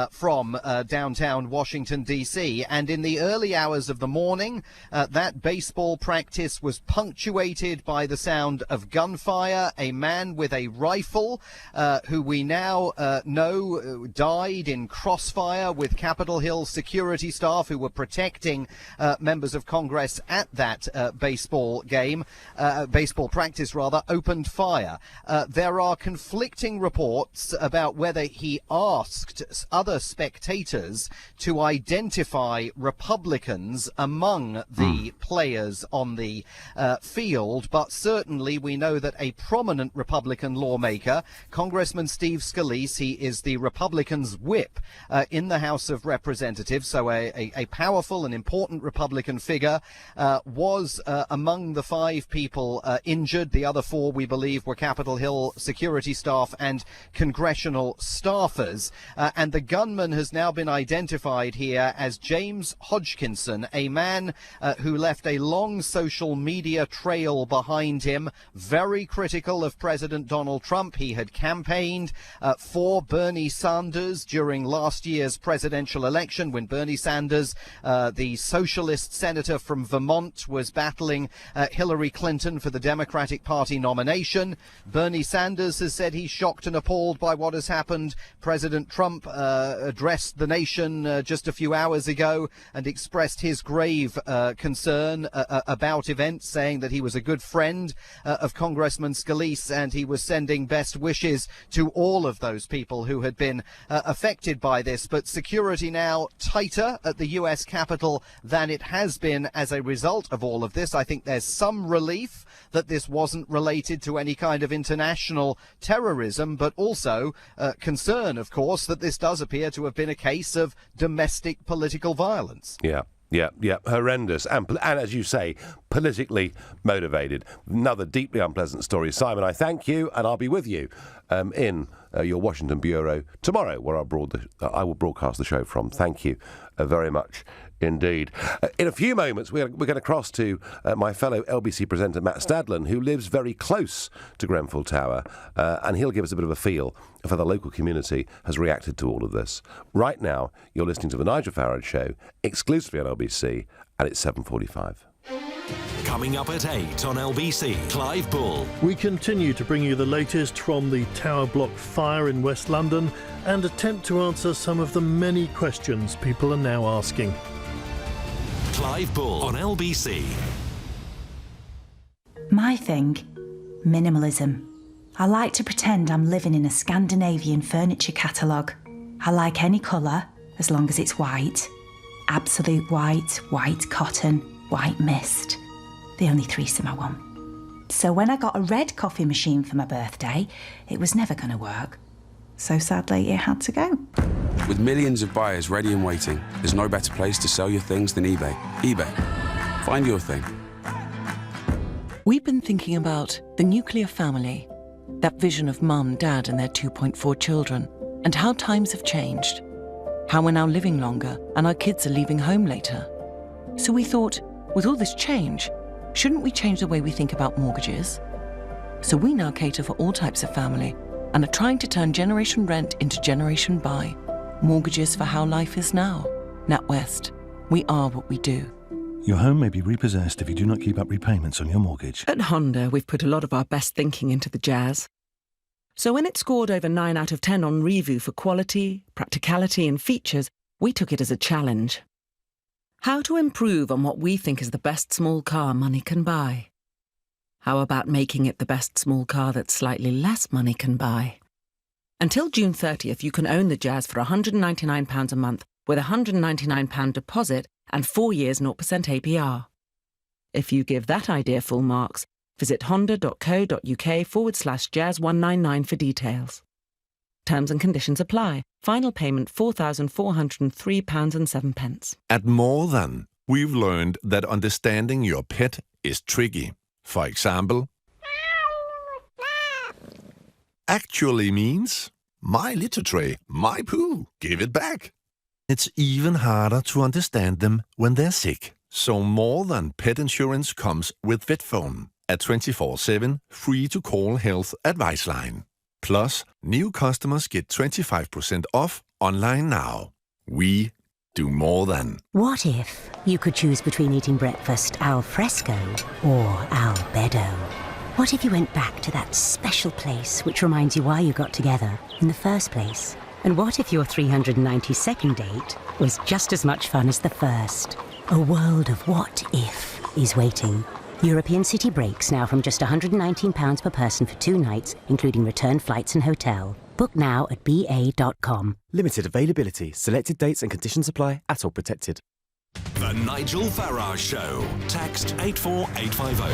Speaker 5: from downtown Washington, D.C. And in the early hours of the morning, that baseball practice was punctuated by the sound of gunfire. A man with a rifle, who we now know died in crossfire with Capitol Hill security staff who were protecting members of Congress at that baseball practice, opened fire. There are conflicting reports about whether he asked other spectators to identify Republicans among the players on the field, but certainly we know that a prominent Republican lawmaker, Congressman Steve Scalise, he is the Republicans' whip in the House of Representatives, so a powerful and important Republican figure, was among the 5 people injured. The other 4, we believe, were Capitol Hill security staff and congressional staffers, and the gunman has now been identified here as James Hodgkinson, a man who left a long social media trail behind him, very critical of President Donald Trump. He had campaigned for Bernie Sanders during last year's presidential election when Bernie Sanders, the socialist senator from Vermont, was battling Hillary Clinton for the Democratic Party nomination. Bernie Sanders has said he's shocked and appalled by what what has happened. President Trump addressed the nation just a few hours ago and expressed his grave concern about events, saying that he was a good friend of Congressman Scalise, and he was sending best wishes to all of those people who had been affected by this. But security now tighter at the US Capitol than it has been as a result of all of this. I think there's some relief that this wasn't related to any kind of international terrorism, but also concern, of course, that this does appear to have been a case of domestic political violence.
Speaker 1: Yeah, horrendous. And as you say, politically motivated. Another deeply unpleasant story. Simon, I thank you, and I'll be with you in your Washington bureau tomorrow, where I will broadcast the show from. Thank you very much indeed. In a few moments, we're going to cross to my fellow LBC presenter, Matt Stadlen, who lives very close to Grenfell Tower, and he'll give us a bit of a feel of how the local community has reacted to all of this. Right now, you're listening to The Nigel Farage Show, exclusively on LBC, and it's 7:45.
Speaker 17: Coming up at 8 on LBC, Clive Bull.
Speaker 6: We continue to bring you the latest from the Tower Block fire in West London and attempt to answer some of the many questions people are now asking.
Speaker 17: Clive Bull on LBC.
Speaker 7: My thing, minimalism. I like to pretend I'm living in a Scandinavian furniture catalogue. I like any colour, as long as it's white. Absolute white, white cotton, white mist. The only threesome I want. So when I got a red coffee machine for my birthday, it was never going to work. So sadly, it had to go.
Speaker 9: With millions of buyers ready and waiting, there's no better place to sell your things than eBay. eBay. Find your thing.
Speaker 24: We've been thinking about the nuclear family, that vision of mum, dad and their 2.4 children, and how times have changed. How we're now living longer and our kids are leaving home later. So we thought, with all this change, shouldn't we change the way we think about mortgages? So we now cater for all types of family and are trying to turn Generation Rent into Generation Buy. Mortgages for how life is now. NatWest. We are what we do.
Speaker 25: Your home may be repossessed if you do not keep up repayments on your mortgage.
Speaker 26: At Honda, we've put a lot of our best thinking into the Jazz. So when it scored over 9 out of 10 on review for quality, practicality and features, we took it as a challenge. How to improve on what we think is the best small car money can buy? How about making it the best small car that slightly less money can buy? Until June 30th, you can own the Jazz for £199 a month with a £199 deposit and 4 years 0% APR. If you give that idea full marks, visit honda.co.uk/jazz199 for details. Terms and conditions apply. Final payment £4,403.07.
Speaker 27: At More Than, we've learned that understanding your pet is tricky. For example, actually means, my litter tray, my poo, give it back. It's even harder to understand them when they're sick. So More Than Pet Insurance comes with VetPhone, a 24/7 free-to-call health advice line. Plus, new customers get 25% off online now. We do more than.
Speaker 28: What if you could choose between eating breakfast al fresco or al bedo? What if you went back to that special place which reminds you why you got together in the first place? And what if your 392nd date was just as much fun as the first? A world of what if is waiting. European city breaks now from just £119 per person for 2 nights, including return flights and hotel. Book now at ba.com.
Speaker 29: Limited availability. Selected dates and conditions apply. At all protected.
Speaker 17: The Nigel Farage Show. Text 84850.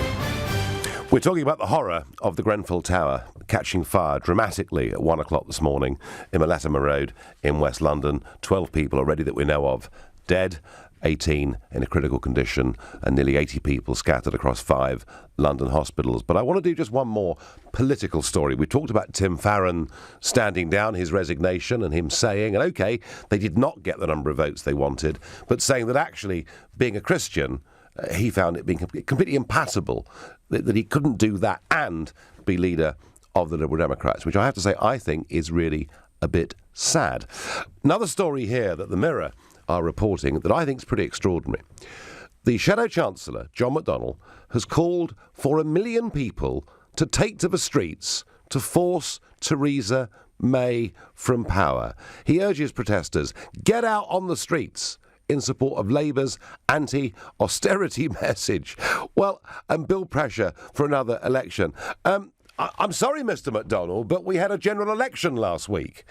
Speaker 1: We're talking about the horror of the Grenfell Tower catching fire dramatically at 1 o'clock this morning in Latimer Road in West London. 12 people already that we know of dead, 18 in a critical condition, and nearly 80 people scattered across 5 London hospitals. But I want to do just one more political story. We talked about Tim Farron standing down his resignation and him saying, and OK, they did not get the number of votes they wanted, but saying that actually, being a Christian, he found it being completely impassable that he couldn't do that and be leader of the Liberal Democrats, which I have to say I think is really a bit sad. Another story here that the Mirror are reporting that I think is pretty extraordinary. The Shadow Chancellor, John McDonnell, has called for 1 million people to take to the streets to force Theresa May from power. He urges protesters, get out on the streets in support of Labour's anti-austerity message. Well, and build pressure for another election. I'm sorry, Mr. McDonnell, but we had a general election last week,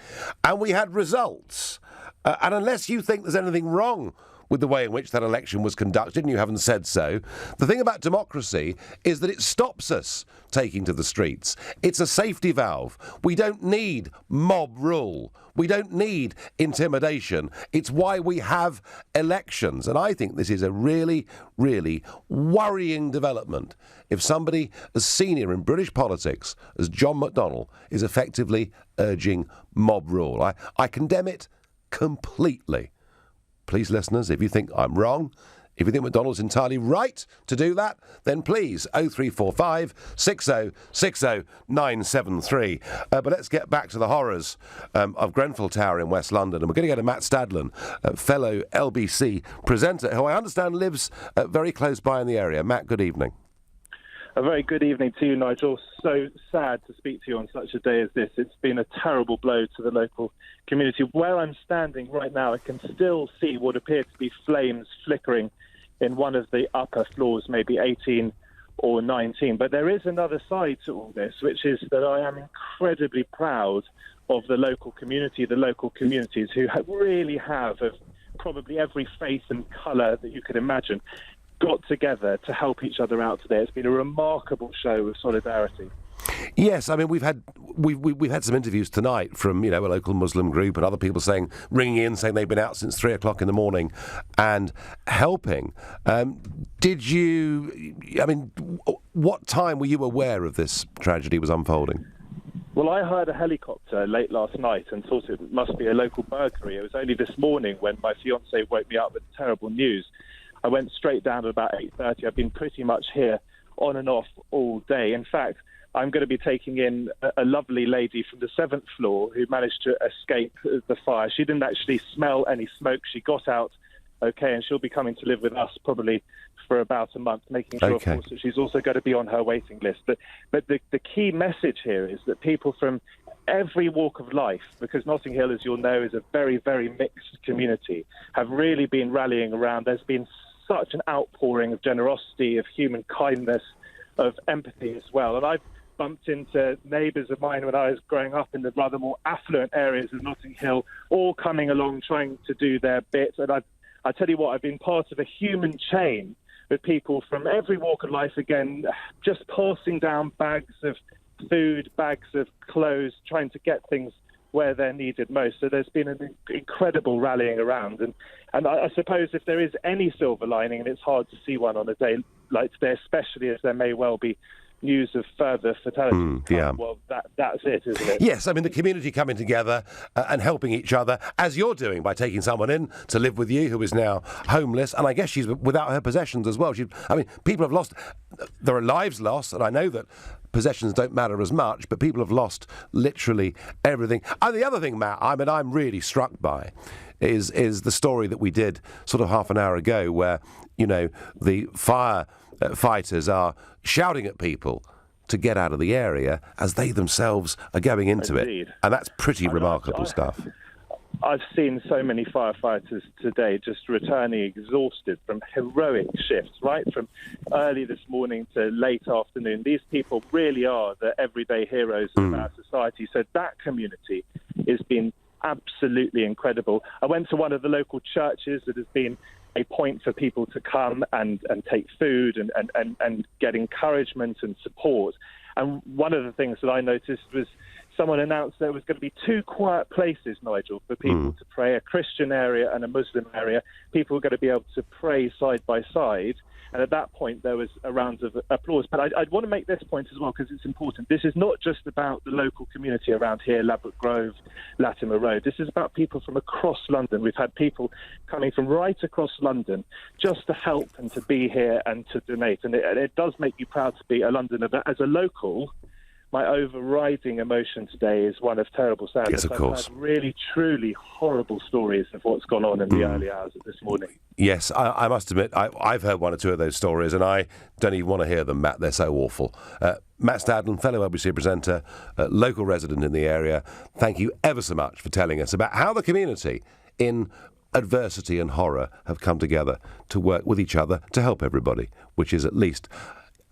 Speaker 1: and we had results. And unless you think there's anything wrong with the way in which that election was conducted, and you haven't said so, the thing about democracy is that it stops us taking to the streets. It's a safety valve. We don't need mob rule. We don't need intimidation. It's why we have elections. And I think this is a really, really worrying development if somebody as senior in British politics as John McDonnell is effectively urging mob rule. I condemn it completely. Please, listeners, if you think I'm wrong, if you think McDonnell's entirely right to do that, then please, 0345 6060 973. But let's get back to the horrors of Grenfell Tower in West London. And we're going to go to Matt Stadlen, fellow LBC presenter, who I understand lives very close by in the area. Matt, good evening.
Speaker 11: A very good evening to you, Nigel. So sad to speak to you on such a day as this. It's been a terrible blow to the local community. Where I'm standing right now, I can still see what appear to be flames flickering in one of the upper floors, maybe 18 or 19. But there is another side to all this, which is that I am incredibly proud of the local community, the local communities who really have, of probably every faith and colour that you could imagine, got together to help each other out today. It's been a remarkable show of solidarity.
Speaker 1: Yes, I mean we've had some interviews tonight from a local Muslim group and other people ringing in saying they've been out since 3 o'clock in the morning and helping. Did you? I mean, what time were you aware of this tragedy was unfolding?
Speaker 11: Well, I heard a helicopter late last night and thought it must be a local burglary. It was only this morning when my fiancée woke me up with terrible news. I went straight down at about 8:30. I've been pretty much here on and off all day. In fact, I'm going to be taking in a lovely lady from the 7th floor who managed to escape the fire. She didn't actually smell any smoke. She got out okay, and she'll be coming to live with us probably for about a month, making sure, of course, that she's also going to be on her waiting list. But the key message here is that people from every walk of life, because Notting Hill, as you'll know, is a very, very mixed community, have really been rallying around. There's been such an outpouring of generosity, of human kindness, of empathy as well. And I've bumped into neighbours of mine when I was growing up in the rather more affluent areas of Notting Hill, all coming along trying to do their bit. And I tell you what, I've been part of a human chain with people from every walk of life, again, just passing down bags of food, bags of clothes, trying to get things where they're needed most. So there's been an incredible rallying around. And I suppose if there is any silver lining, and it's hard to see one on a day like today, especially as there may well be news of further fatalities. Well, that's it, isn't it?
Speaker 1: Yes, I mean, the community coming together and helping each other, as you're doing by taking someone in to live with you who is now homeless, and I guess she's without her possessions as well. People have lost, there are lives lost, and I know that possessions don't matter as much, but people have lost literally everything. And the other thing, Matt, I'm really struck by is the story that we did sort of half an hour ago where, the fighters are shouting at people to get out of the area as they themselves are going into it. And that's pretty remarkable stuff.
Speaker 11: I've seen so many firefighters today just returning exhausted from heroic shifts, right from early this morning to late afternoon. These people really are the everyday heroes of our society. So that community has been absolutely incredible. I went to one of the local churches that has been a point for people to come and take food and get encouragement and support. And one of the things that I noticed was someone announced there was going to be 2 quiet places, Nigel, for people to pray, a Christian area and a Muslim area. People were going to be able to pray side by side. And at that point, there was a round of applause. But I'd want to make this point as well, because it's important. This is not just about the local community around here, Ladbroke Grove, Latimer Road. This is about people from across London. We've had people coming from right across London just to help and to be here and to donate. And it does make you proud to be a Londoner. But as a local, my overriding emotion today is one of terrible sadness.
Speaker 1: Yes, of course.
Speaker 11: I've heard really, truly horrible stories of what's gone on in the early hours of this morning.
Speaker 1: Yes, I must admit, I've heard one or two of those stories, and I don't even want to hear them, Matt. They're so awful. Matt Stadlen, fellow LBC presenter, local resident in the area, thank you ever so much for telling us about how the community in adversity and horror have come together to work with each other to help everybody, which is at least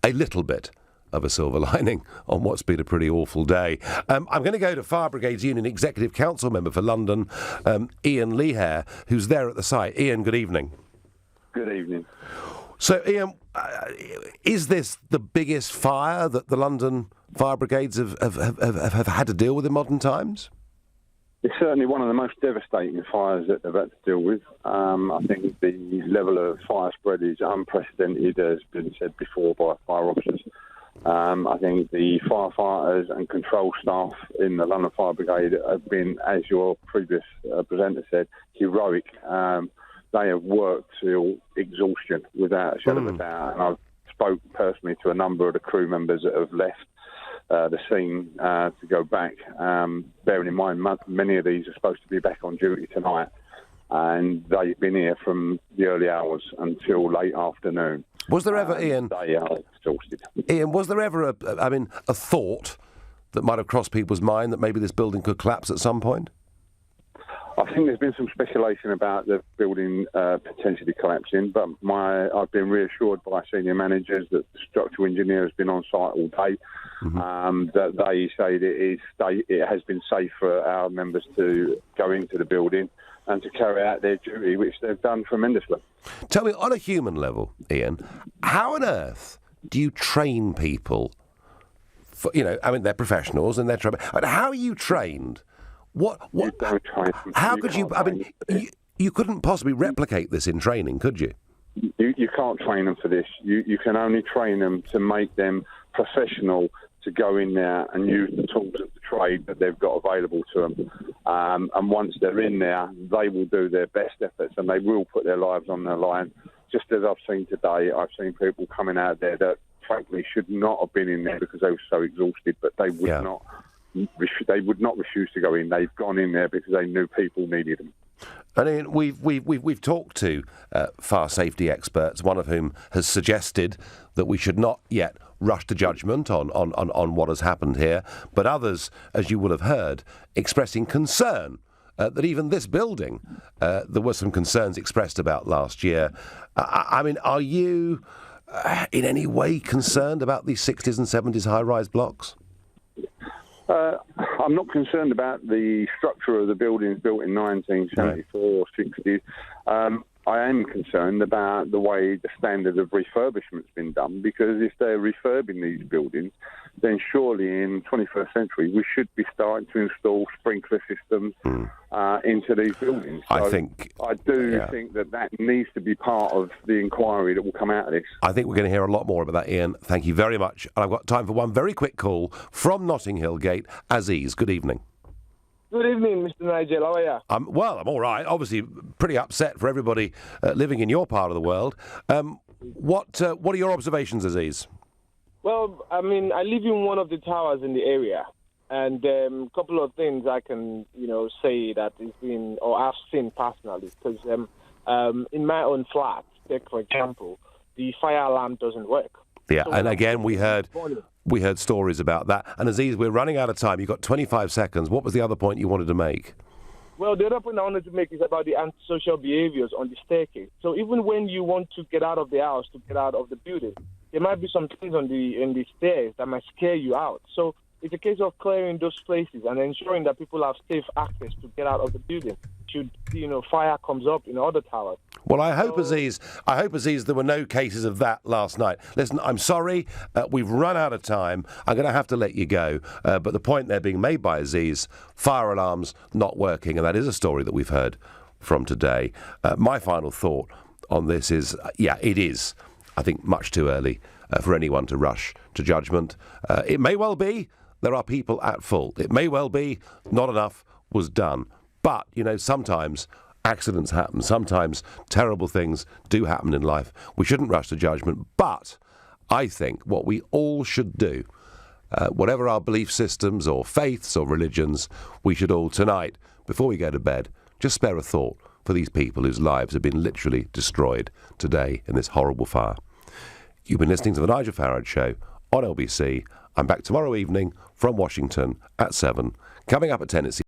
Speaker 1: a little bit of a silver lining on what's been a pretty awful day. I'm going to go to Fire Brigades Union Executive Council member for London, Ian Lehair, who's there at the site. Ian, good evening.
Speaker 12: Good evening.
Speaker 1: So, Ian, is this the biggest fire that the London Fire Brigades have had to deal with in modern times?
Speaker 12: It's certainly one of the most devastating fires that they've had to deal with. I think the level of fire spread is unprecedented, as has been said before by fire officers. I think the firefighters and control staff in the London Fire Brigade have been, as your previous presenter said, heroic. They have worked till exhaustion without a shadow of a doubt. And I've spoke personally to a number of the crew members that have left the scene to go back. Bearing in mind, many of these are supposed to be back on duty tonight. And they've been here from the early hours until late afternoon.
Speaker 1: Was there ever, Ian?
Speaker 12: They are exhausted.
Speaker 1: Ian, was there ever a thought that might have crossed people's mind that maybe this building could collapse at some point?
Speaker 12: I think there's been some speculation about the building potentially collapsing, but I've been reassured by senior managers that the structural engineer has been on site all day. That they say that it has been safe for our members to go into the building and to carry out their duty, which they've done tremendously.
Speaker 1: Tell me, on a human level, Ian, how on earth do you train people? They're professionals and they're trained. How are you trained? What?
Speaker 12: You don't train them.
Speaker 1: How could you? You couldn't possibly replicate this in training, could you?
Speaker 12: You can't train them for this. You can only train them to make them professional, to go in there and use the tools of the trade that they've got available to them. And once they're in there, they will do their best efforts and they will put their lives on the line. Just as I've seen today, I've seen people coming out there that frankly should not have been in there because they were so exhausted, but they would not. They would not refuse to go in. They've gone in there because they knew people needed them.
Speaker 1: And Ian, we've talked to fire safety experts, one of whom has suggested that we should not yet rush to judgment on what has happened here, but others, as you will have heard, expressing concern that even this building, there were some concerns expressed about last year. Are you in any way concerned about these 60s and 70s high-rise blocks?
Speaker 12: I'm not concerned about the structure of the buildings built in 1974 or 60s. I am concerned about the way the standard of refurbishment's been done, because if they're refurbing these buildings, then surely in 21st century we should be starting to install sprinkler systems into these buildings. So I do think that needs to be part of the inquiry that will come out of this.
Speaker 1: I think we're going to hear a lot more about that, Ian. Thank you very much. And I've got time for one very quick call from Notting Hill Gate. Aziz, good evening.
Speaker 13: Good evening, Mr. Nigel. How are you?
Speaker 1: Well, I'm all right. Obviously, pretty upset for everybody living in your part of the world. What are your observations, Aziz?
Speaker 13: Well, I live in one of the towers in the area, and a couple of things I can, say that has been, or I've seen personally, because in my own flat, take for example, the fire alarm doesn't work.
Speaker 1: Yeah,
Speaker 13: so
Speaker 1: and again, we heard stories about that. And Aziz, we're running out of time. You've got 25 seconds. What was the other point you wanted to make?
Speaker 13: Well, the other point I wanted to make is about the antisocial behaviors on the staircase. So even when you want to get out of the house, to get out of the building, there might be some things in the stairs that might scare you out. So it's a case of clearing those places and ensuring that people have safe access to get out of the building should, fire comes up in other towers.
Speaker 1: Well, I hope, Aziz, there were no cases of that last night. Listen, I'm sorry, we've run out of time. I'm going to have to let you go. But the point there being made by Aziz, fire alarms not working, and that is a story that we've heard from today. My final thought on this is, it is, I think, much too early for anyone to rush to judgment. It may well be there are people at fault. It may well be not enough was done. But, sometimes accidents happen. Sometimes terrible things do happen in life. We shouldn't rush to judgment. But I think what we all should do, whatever our belief systems or faiths or religions, we should all tonight, before we go to bed, just spare a thought for these people whose lives have been literally destroyed today in this horrible fire. You've been listening to The Nigel Farage Show on LBC. I'm back tomorrow evening from Washington at 7. Coming up at 10, it's